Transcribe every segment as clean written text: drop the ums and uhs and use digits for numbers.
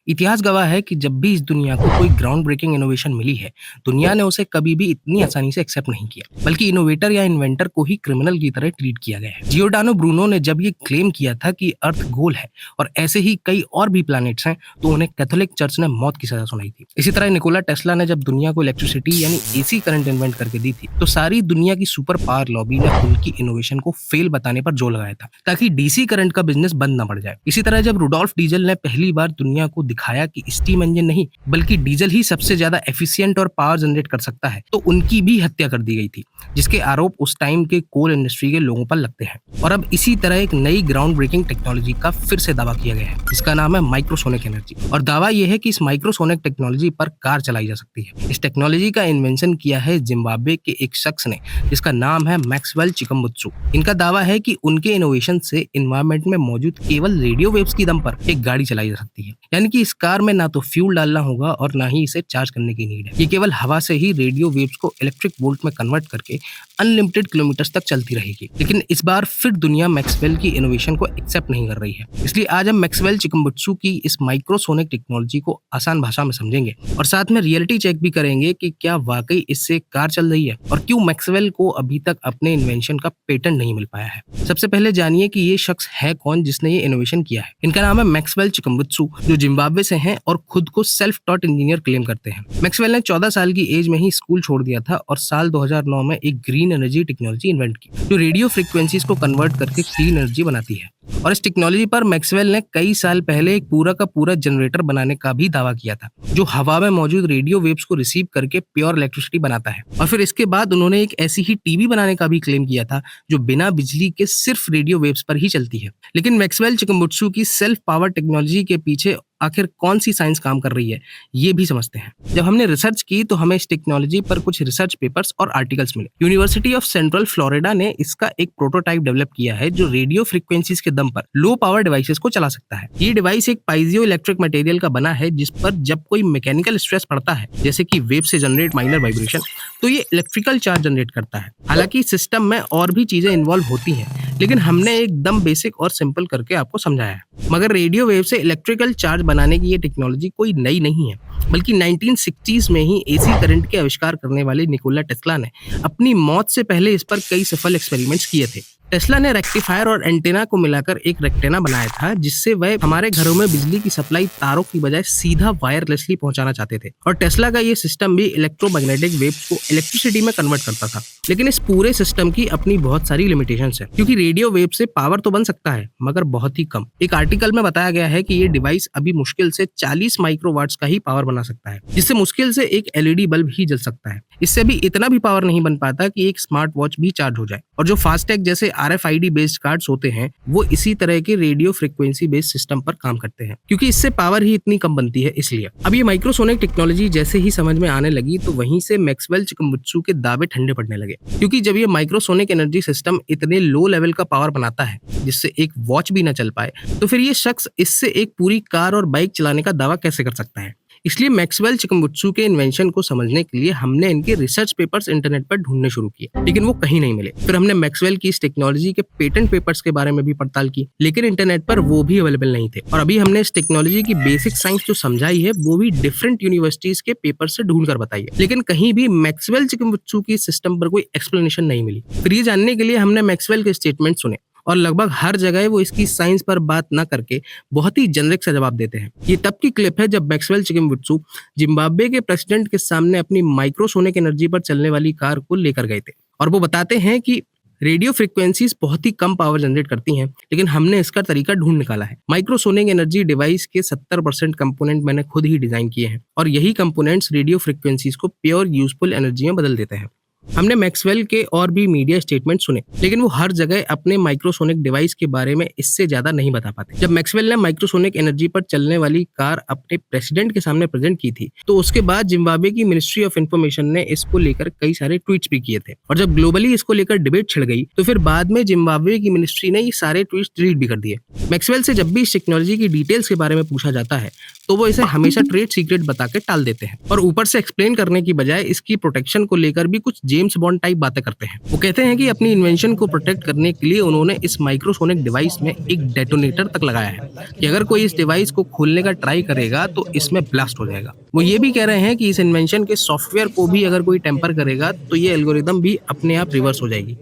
इतिहास गवाह है कि जब भी इस दुनिया को कोई ग्राउंड ब्रेकिंग इनोवेशन मिली है, दुनिया ने उसे कभी भी इतनी आसानी से एक्सेप्ट नहीं किया, बल्कि इनोवेटर या इन्वेंटर को ही क्रिमिनल की तरह ट्रीट किया गया है। जियोडानो ब्रूनो ने जब ये क्लेम किया था कि अर्थ गोल है और ऐसे ही कई और भी प्लैनेट्स हैं, तो उन्हें कैथोलिक चर्च ने मौत की सजा सुनाई थी। इसी तरह निकोला टेस्ला ने जब दुनिया को इलेक्ट्रिसिटी यानी एसी करंट इन्वेंट करके दी थी, तो सारी दुनिया की सुपर पावर लॉबी ने उनकी इनोवेशन को फेल बताने पर जोर लगाया था, ताकि डीसी करंट का बिजनेस बंद न पड़ जाए। इसी तरह जब रुडोल्फ डीजल ने पहली बार दुनिया को दिखाया कि स्टीम इंजन नहीं बल्कि डीजल ही सबसे ज्यादा एफिशिएंट और पावर जनरेट कर सकता है, तो उनकी भी हत्या कर दी गई थी, जिसके आरोप उस टाइम के कोल इंडस्ट्री के लोगों पर लगते हैं। और अब इसी तरह एक नई ग्राउंड ब्रेकिंग टेक्नोलॉजी का फिर से दावा किया गया है, जिसका नाम है माइक्रोसोनिक एनर्जी। और दावा यह है कि इस माइक्रोसोनिक टेक्नोलॉजी पर कार चलाई जा सकती है। इस टेक्नोलॉजी का इन्वेंशन किया है जिम्बाब्वे के एक शख्स ने, जिसका नाम है मैक्सवेल चिकम्बुत्सु। इनका दावा है कि उनके इनोवेशन से एनवायरनमेंट में मौजूद केवल रेडियो वेव्स की दम पर एक गाड़ी चलाई जा सकती है। यानी कि इस कार में ना तो फ्यूल डालना होगा और ना ही इसे चार्ज करने की नीड है। ये केवल हवा से ही रेडियो वेव्स को इलेक्ट्रिक वोल्ट में कन्वर्ट करके अनलिमिटेड किलोमीटर्स तक चलती रहेगी। लेकिन इस बार फिर दुनिया मैक्सवेल की इनोवेशन को एक्सेप्ट नहीं कर रही है। इसलिए आज हम मैक्सवेल चिकम्बुत्सु की इस माइक्रोसोनिक टेक्नोलॉजी को आसान भाषा में समझेंगे और साथ में रियलिटी चेक भी करेंगे कि क्या वाकई इससे कार चल रही है और क्यों मैक्सवेल को अभी तक अपने इन्वेंशन का पेटेंट नहीं मिल पाया है। सबसे पहले जानिए कि ये शख्स है कौन जिसने ये इनोवेशन किया है। इनका नाम है मैक्सवेल चिकम्बुत्सु, जो जिम्बाब्वे से हैं और खुद को सेल्फ टॉट इंजीनियर क्लेम करते हैं। मैक्सवेल ने 14 साल की एज में ही स्कूल छोड़ दिया था और साल 2009 में एक ग्रीन एनर्जी टेक्नोलॉजी इन्वेंट की, जो रेडियो फ्रीक्वेंसीज को कन्वर्ट करके क्लीन एनर्जी बनाती है। और इस टेक्नोलॉजी पर मैक्सवेल ने कई साल पहले एक पूरा का पूरा जनरेटर बनाने का भी दावा किया था, जो हवा में मौजूद रेडियो वेव्स को रिसीव करके प्योर इलेक्ट्रिसिटी बनाता है। और फिर इसके बाद उन्होंने एक ऐसी ही टीवी बनाने का भी क्लेम किया था, जो बिना बिजली के सिर्फ रेडियो वेव्स पर ही चलती है। लेकिन मैक्सवेल चिकम्बुत्सु की सेल्फ पावर टेक्नोलॉजी के पीछे आखिर कौन सी साइंस काम कर रही है, ये भी समझते हैं। जब हमने रिसर्च की तो हमें इस टेक्नोलॉजी पर कुछ रिसर्च पेपर्स और आर्टिकल्स मिले। यूनिवर्सिटी ऑफ सेंट्रल फ्लोरिडा ने इसका एक प्रोटोटाइप डेवलप किया है, जो रेडियो फ्रीक्वेंसीज के दम पर लो पावर डिवाइसेस को चला सकता है। ये डिवाइस एक पाइजियो इलेक्ट्रिक मटेरियल का बना है, जिस पर जब कोई मैकेनिकल स्ट्रेस पड़ता है, जैसे कि वेव से जनरेट माइनर वाइब्रेशन, तो ये इलेक्ट्रिकल चार्ज जनरेट करता है। हालांकि सिस्टम में और भी चीजें इन्वॉल्व होती हैं, लेकिन हमने एकदम बेसिक और सिंपल करके आपको समझाया है। मगर रेडियो वेव से इलेक्ट्रिकल चार्ज बनाने की ये टेक्नोलॉजी कोई नई नहीं है, बल्कि 1960s में ही एसी करंट के आविष्कार करने वाले निकोला टेस्ला ने अपनी मौत से पहले इस पर कई सफल एक्सपेरिमेंट्स किए थे। टेस्ला ने रेक्टिफायर और एंटेना को मिलाकर एक रेक्टेना बनाया था, जिससे वह हमारे घरों में बिजली की सप्लाई तारों की बजाय सीधा वायरलेसली पहुंचाना चाहते थे। और टेस्ला का ये सिस्टम भी इलेक्ट्रोमैग्नेटिक वेव्स को इलेक्ट्रिसिटी में कन्वर्ट करता था। लेकिन इस पूरे सिस्टम की अपनी बहुत सारी लिमिटेशंस है, क्योंकि रेडियो वेव से पावर तो बन सकता है, मगर बहुत ही कम। एक आर्टिकल में बताया गया है कि ये डिवाइस अभी मुश्किल से 40 माइक्रोवाट्स का ही पावर बना सकता है, जिससे मुश्किल से एक एलईडी बल्ब ही जल सकता है। इससे भी इतना भी पावर नहीं बन पाता कि एक स्मार्ट वॉच भी चार्ज हो जाए। और जो फास्टैग जैसे RFID बेस्ड कार्ड्स होते हैं, वो इसी तरह के रेडियो फ्रीक्वेंसी बेस्ड सिस्टम पर काम करते हैं, क्योंकि इससे पावर ही इतनी कम बनती है। इसलिए अब ये माइक्रोसोनिक टेक्नोलॉजी जैसे ही समझ में आने लगी, तो वहीं से मैक्सवेल चिकम्बुत्सु के दावे ठंडे पड़ने लगे। क्योंकि जब ये माइक्रोसोनिक एनर्जी सिस्टम इतने लो लेवल का पावर बनाता है, जिससे एक वॉच भी न चल पाए, तो फिर ये शख्स इससे एक पूरी कार और बाइक चलाने का दावा कैसे कर सकता है। इसलिए मैक्सवेल चिकम्बुत्सु के इन्वेंशन को समझने के लिए हमने इनके रिसर्च पेपर्स इंटरनेट पर ढूंढने शुरू किए, लेकिन वो कहीं नहीं मिले। फिर हमने मैक्सवेल की इस टेक्नोलॉजी के पेटेंट पेपर्स के बारे में भी पड़ताल की, लेकिन इंटरनेट पर वो भी अवेलेबल नहीं थे। और अभी हमने इस टेक्नोलॉजी की बेसिक साइंस जो समझाई है, वो भी डिफरेंट यूनिवर्सिटीज के पेपर से ढूंढ कर बताई है, लेकिन कहीं भी मैक्सवेल चिकम्बुत्सु की सिस्टम पर कोई एक्सप्लेनेशन नहीं मिली। फिर ये जानने के लिए हमने मैक्सवेल के स्टेटमेंट सुने, और लगभग हर जगह वो इसकी साइंस पर बात न करके बहुत ही जेनरिक सा जवाब देते हैं। ये तब की क्लिप है जब मैक्सवेल चिकम्बुत्सु जिम्बाब्वे के प्रेसिडेंट के सामने अपनी माइक्रोसोनिक एनर्जी पर चलने वाली कार को लेकर गए थे, और वो बताते हैं कि रेडियो फ्रीक्वेंसीज बहुत ही कम पावर जनरेट करती हैं, लेकिन हमने इसका तरीका ढूंढ निकाला है। माइक्रोसोनिक एनर्जी डिवाइस के 70% कंपोनेंट मैंने खुद ही डिजाइन किए हैं, और यही कंपोनेंट्स रेडियो फ्रीक्वेंसीज को प्योर यूजफुल एनर्जी में बदल देते हैं। हमने मैक्सवेल के और भी मीडिया स्टेटमेंट सुने, लेकिन वो हर जगह अपने माइक्रोसोनिक डिवाइस के बारे में इससे ज्यादा नहीं बता पाते। जब मैक्सवेल ने माइक्रोसोनिक एनर्जी पर चलने वाली कार अपने प्रेसिडेंट के सामने प्रेजेंट की थी, तो उसके बाद जिम्बाब्वे की मिनिस्ट्री ऑफ इन्फॉर्मेशन ने इसको लेकर कई सारे ट्वीट्स भी किए थे। और जब ग्लोबली इसको लेकर डिबेट छिड़ गई, तो फिर बाद में जिम्बाब्वे की मिनिस्ट्री ने ये सारे ट्वीट्स डिलीट भी कर दिए। मैक्सवेल से जब भी इस टेक्नोलॉजी की डिटेल्स के बारे में पूछा जाता है, तो वो इसे हमेशा ट्रेड सीक्रेट बता के टाल देते हैं, और ऊपर से एक्सप्लेन करने की बजाय इसकी प्रोटेक्शन को लेकर भी कुछ जेम्स बॉन्ड टाइप बातें करते हैं। वो कहते हैं कि अपनी इन्वेंशन को प्रोटेक्ट करने के लिए उन्होंने इस माइक्रोसोनिक डिवाइस में एक डेटोनेटर तक लगाया है कि अगर कोई इस डिवाइस को खोलने का ट्राई करेगा तो इसमें ब्लास्ट हो जाएगा। वो ये भी कह रहे हैं कि इस इन्वेंशन के सॉफ्टवेयर को भी अगर कोई टेम्पर करेगा तो ये एल्गोरिदम भी अपने आप रिवर्स हो जाएगी।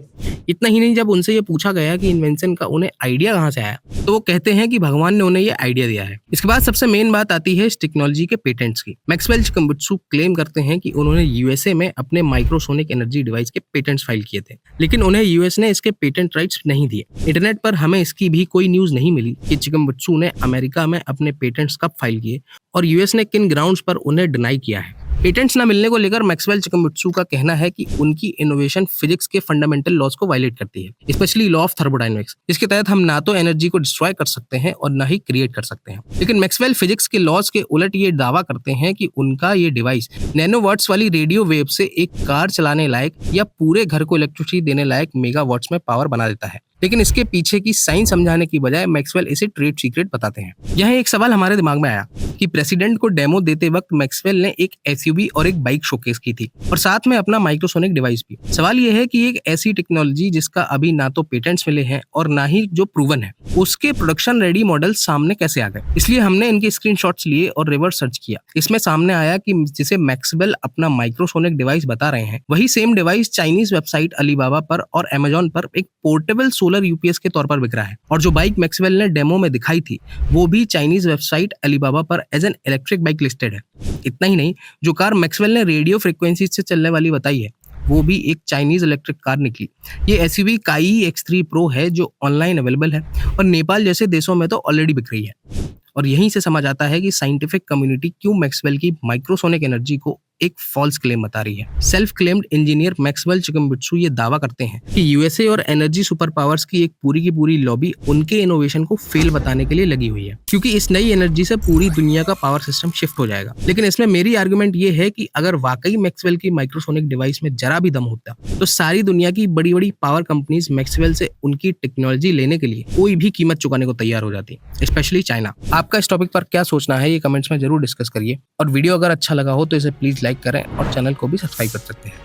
इतना ही नहीं, जब उनसे ये पूछा गया कि इन्वेंशन का उन्हें आइडिया कहाँ से आया, तो वो कहते हैं कि भगवान ने उन्हें ये आइडिया दिया है। इसके बाद सबसे मेन बात आती है इस टेक्नोलॉजी के पेटेंट्स की। मैक्सवेल चिकम्बुत्सु क्लेम करते हैं कि उन्होंने यूएसए में अपने माइक्रोसोनिक एनर्जी डिवाइस के पेटेंट्स फाइल किए थे, लेकिन उन्हें यूएस ने इसके पेटेंट राइट्स नहीं दिए। इंटरनेट पर हमें इसकी भी कोई न्यूज नहीं मिली कि चिकम्बुत्सु ने अमेरिका में अपने पेटेंट्स कब फाइल किए और यूएस ने किन ग्राउंड्स पर उन्हें डिनाई किया है। पेटेंट्स न मिलने को लेकर मैक्सवेल चिकम्बुत्सु का कहना है कि उनकी इनोवेशन फिजिक्स के फंडामेंटल लॉज को वायलेट करती है, स्पेशली लॉ ऑफ थर्मोडायनेमिक्स, जिसके तहत हम ना तो एनर्जी को डिस्ट्रॉय कर सकते हैं और ना ही क्रिएट कर सकते हैं। लेकिन मैक्सवेल फिजिक्स के लॉज के उलट ये दावा करते हैं कि उनका ये डिवाइस नैनोवाट्स वाली रेडियो वेव से एक कार चलाने लायक या पूरे घर को इलेक्ट्रिसिटी देने लायक मेगावाट्स में पावर बना देता है। लेकिन इसके पीछे की साइंस समझाने की बजाय मैक्सवेल इसे ट्रेड सीक्रेट बताते हैं। यहाँ एक सवाल हमारे दिमाग में आया कि प्रेसिडेंट को डेमो देते वक्त मैक्सवेल ने एक एसयूवी और एक बाइक शोकेस की थी और साथ में अपना माइक्रोसोनिक डिवाइस भी। सवाल यह है कि एक ऐसी टेक्नोलॉजी जिसका अभी ना तो पेटेंट्स मिले हैं और ना ही जो प्रूवन है, उसके प्रोडक्शन रेडी मॉडल सामने कैसे आ गए। इसलिए हमने इनके स्क्रीनशॉट्स लिए और रिवर्स सर्च किया। इसमें सामने आया कि जिसे मैक्सवेल अपना माइक्रोसोनिक डिवाइस बता रहे हैं, वही same device Chinese website Alibaba पर और अमेजॉन पर एक पोर्टेबल सोलर यूपीएस के तौर पर बिक रहा है। और जो बाइक मैक्सवेल ने डेमो में दिखाई थी वो भी चाइनीज वेबसाइट अलीबाबा पर as an electric bike listed है। इतना ही नहीं, जो कार मैक्सवेल ने रेडियो फ्रीक्वेंसी से चलने वाली बताई है वो भी एक चाइनीज इलेक्ट्रिक कार निकली। ये एसयूवी काई X3 प्रो है जो ऑनलाइन अवेलेबल है और नेपाल जैसे देशों में तो ऑलरेडी बिक रही है। और यहीं से समझ आता है कि साइंटिफिक कम्युनिटी क्यों मैक्सवेल की माइक्रोसोनिक एनर्जी को एक फॉल्स क्लेम बता रही है। सेल्फ क्लेम्ड इंजीनियर मैक्सवेल चिकम्बुत्सु ये दावा करते हैं कि यूएसए और एनर्जी सुपर पावर्स की की पूरी लॉबी उनके इनोवेशन को फेल बताने के लिए लगी हुई है, क्योंकि इस नई एनर्जी से पूरी दुनिया का पावर सिस्टम शिफ्ट हो जाएगा। लेकिन इसमें मेरी आर्गुमेंट ये है कि अगर वाकई मैक्सवेल की माइक्रोसोनिक डिवाइस में जरा भी दम होता तो सारी दुनिया की बड़ी बड़ी पावर कंपनीज मैक्सवेल से उनकी टेक्नोलॉजी लेने के लिए कोई भी कीमत चुकाने को तैयार हो जाती, स्पेशली चाइना। आपका इस टॉपिक पर क्या सोचना है ये कमेंट्स में जरूर डिस्कस करिए और वीडियो अगर अच्छा लगा हो तो इसे प्लीज लाइक करें और चैनल को भी सब्सक्राइब कर सकते हैं।